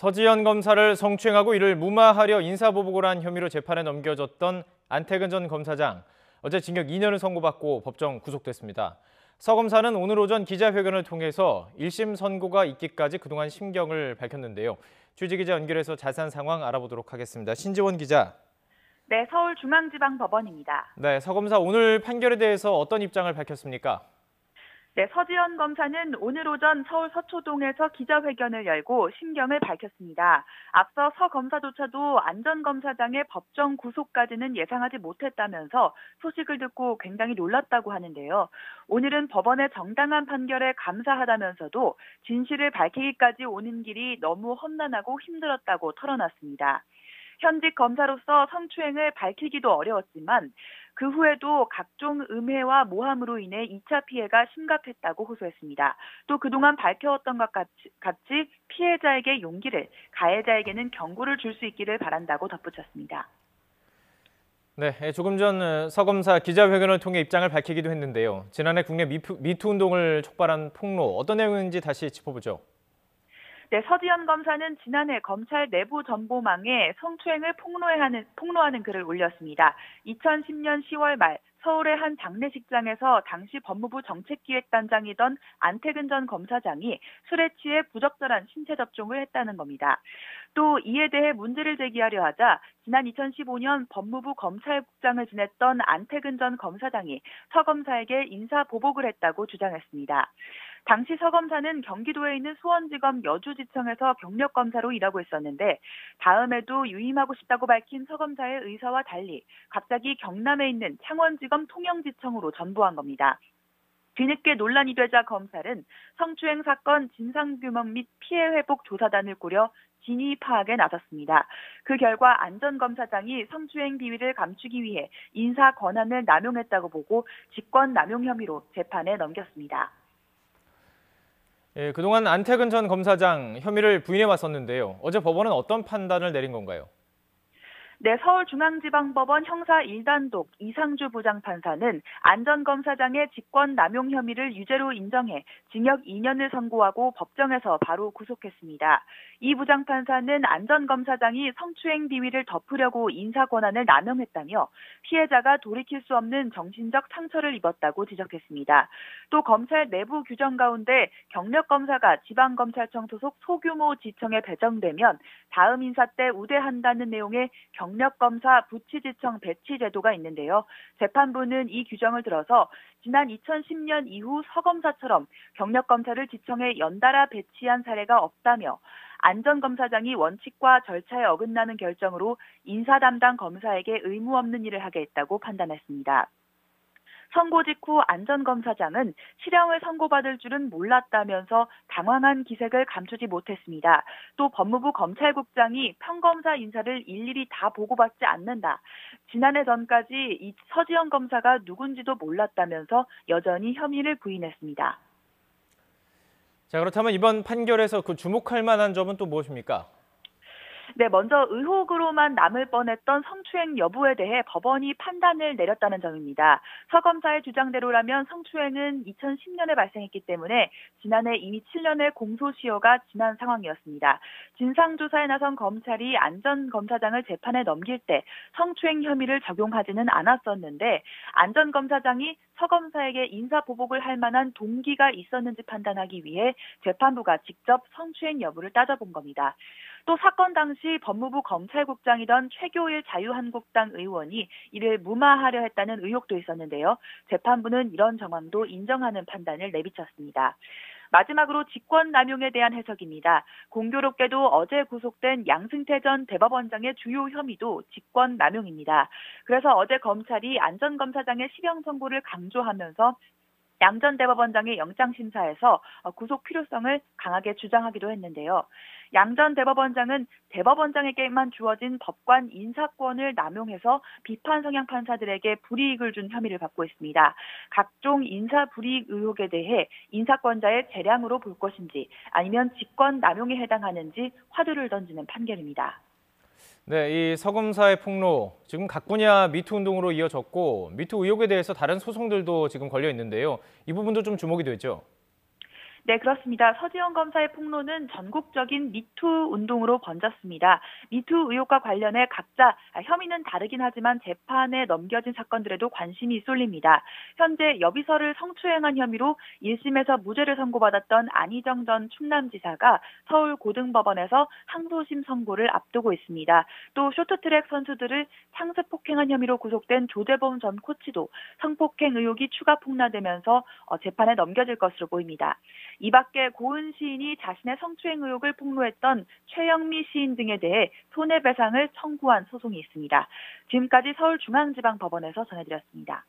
서지현 검사를 성추행하고 이를 무마하려 인사보복을 한 혐의로 재판에 넘겨졌던 안태근 전 검사장. 어제 징역 2년을 선고받고 법정 구속됐습니다. 서 검사는 오늘 오전 기자회견을 통해서 1심 선고가 있기까지 그동안 심경을 밝혔는데요. 취재기자 연결해서 자세한 상황 알아보도록 하겠습니다. 신지원 기자. 네, 서울중앙지방법원입니다. 네, 서 검사 오늘 판결에 대해서 어떤 입장을 밝혔습니까? 네, 서지현 검사는 오늘 오전 서울 서초동에서 기자회견을 열고 심경을 밝혔습니다. 앞서 서 검사조차도 안 전 검사장의 법정 구속까지는 예상하지 못했다면서 소식을 듣고 굉장히 놀랐다고 하는데요. 오늘은 법원의 정당한 판결에 감사하다면서도 진실을 밝히기까지 오는 길이 너무 험난하고 힘들었다고 털어놨습니다. 현직 검사로서 성추행을 밝히기도 어려웠지만 그 후에도 각종 음해와 모함으로 인해 2차 피해가 심각했다고 호소했습니다. 또 그동안 밝혀왔던 것 같이 피해자에게 용기를, 가해자에게는 경고를 줄 수 있기를 바란다고 덧붙였습니다. 네, 조금 전 서 검사 기자회견을 통해 입장을 밝히기도 했는데요. 지난해 국내 미투 운동을 촉발한 폭로, 어떤 내용인지 다시 짚어보죠. 네, 서지현 검사는 지난해 검찰 내부 정보망에 성추행을 폭로하는 글을 올렸습니다. 2010년 10월 말 서울의 한 장례식장에서 당시 법무부 정책기획단장이던 안태근 전 검사장이 술에 취해 부적절한 신체 접종을 했다는 겁니다. 또 이에 대해 문제를 제기하려 하자 지난 2015년 법무부 검찰국장을 지냈던 안태근 전 검사장이 서 검사에게 인사보복을 했다고 주장했습니다. 당시 서 검사는 경기도에 있는 수원지검 여주지청에서 경력검사로 일하고 있었는데 다음에도 유임하고 싶다고 밝힌 서 검사의 의사와 달리 갑자기 경남에 있는 창원지검 통영지청으로 전보한 겁니다. 뒤늦게 논란이 되자 검찰은 성추행 사건 진상규명 및 피해회복 조사단을 꾸려 진위 파악에 나섰습니다. 그 결과 안 전 검사장이 성추행 비위를 감추기 위해 인사 권한을 남용했다고 보고 직권남용 혐의로 재판에 넘겼습니다. 예, 그동안 안태근 전 검사장 혐의를 부인해 왔었는데요. 어제 법원은 어떤 판단을 내린 건가요? 네, 서울중앙지방법원 형사 1단독 이상주 부장판사는 안 전 검사장의 직권남용 혐의를 유죄로 인정해 징역 2년을 선고하고 법정에서 바로 구속했습니다. 이 부장판사는 안 전 검사장이 성추행 비위를 덮으려고 인사권한을 남용했다며 피해자가 돌이킬 수 없는 정신적 상처를 입었다고 지적했습니다. 또 검찰 내부 규정 가운데 경력검사가 지방검찰청 소속 소규모 지청에 배정되면 다음 인사 때 우대한다는 내용의 경력검사 부치지청 배치 제도가 있는데요. 재판부는 이 규정을 들어서 지난 2010년 이후 서 검사처럼 경력검사를 지청에 연달아 배치한 사례가 없다며 안 전 검사장이 원칙과 절차에 어긋나는 결정으로 인사 담당 검사에게 의무 없는 일을 하게 했다고 판단했습니다. 선고 직후 안 전 검사장은 실형을 선고받을 줄은 몰랐다면서 당황한 기색을 감추지 못했습니다. 또 법무부 검찰국장이 평검사 인사를 일일이 다 보고받지 않는다. 지난해 전까지 이 서지현 검사가 누군지도 몰랐다면서 여전히 혐의를 부인했습니다. 자, 그렇다면 이번 판결에서 주목할 만한 점은 또 무엇입니까? 네, 먼저 의혹으로만 남을 뻔했던 성추행 여부에 대해 법원이 판단을 내렸다는 점입니다. 서 검사의 주장대로라면 성추행은 2010년에 발생했기 때문에 지난해 이미 7년의 공소시효가 지난 상황이었습니다. 진상조사에 나선 검찰이 안 전 검사장을 재판에 넘길 때 성추행 혐의를 적용하지는 않았었는데 안 전 검사장이 서 검사에게 인사보복을 할 만한 동기가 있었는지 판단하기 위해 재판부가 직접 성추행 여부를 따져본 겁니다. 또 사건 당시 법무부 검찰국장이던 최교일 자유한국당 의원이 이를 무마하려 했다는 의혹도 있었는데요. 재판부는 이런 정황도 인정하는 판단을 내비쳤습니다. 마지막으로 직권남용에 대한 해석입니다. 공교롭게도 어제 구속된 양승태 전 대법원장의 주요 혐의도 직권남용입니다. 그래서 어제 검찰이 안 전 검사장의 실형 선고를 강조하면서 양 전 대법원장의 영장심사에서 구속 필요성을 강하게 주장하기도 했는데요. 양 전 대법원장은 대법원장에게만 주어진 법관 인사권을 남용해서 비판 성향 판사들에게 불이익을 준 혐의를 받고 있습니다. 각종 인사 불이익 의혹에 대해 인사권자의 재량으로 볼 것인지 아니면 직권 남용에 해당하는지 화두를 던지는 판결입니다. 네, 이 서 검사의 폭로, 지금 각 분야 미투 운동으로 이어졌고 미투 의혹에 대해서 다른 소송들도 지금 걸려 있는데요. 이 부분도 좀 주목이 되죠. 네, 그렇습니다. 서지영 검사의 폭로는 전국적인 미투 운동으로 번졌습니다. 미투 의혹과 관련해 각자 혐의는 다르긴 하지만 재판에 넘겨진 사건들에도 관심이 쏠립니다. 현재 여비서를 성추행한 혐의로 1심에서 무죄를 선고받았던 안희정 전 충남지사가 서울고등법원에서 항소심 선고를 앞두고 있습니다. 또 쇼트트랙 선수들을 상습 폭행한 혐의로 구속된 조재범 전 코치도 성폭행 의혹이 추가 폭로되면서 재판에 넘겨질 것으로 보입니다. 이 밖에 고은 시인이 자신의 성추행 의혹을 폭로했던 최영미 시인 등에 대해 손해배상을 청구한 소송이 있습니다. 지금까지 서울중앙지방법원에서 전해드렸습니다.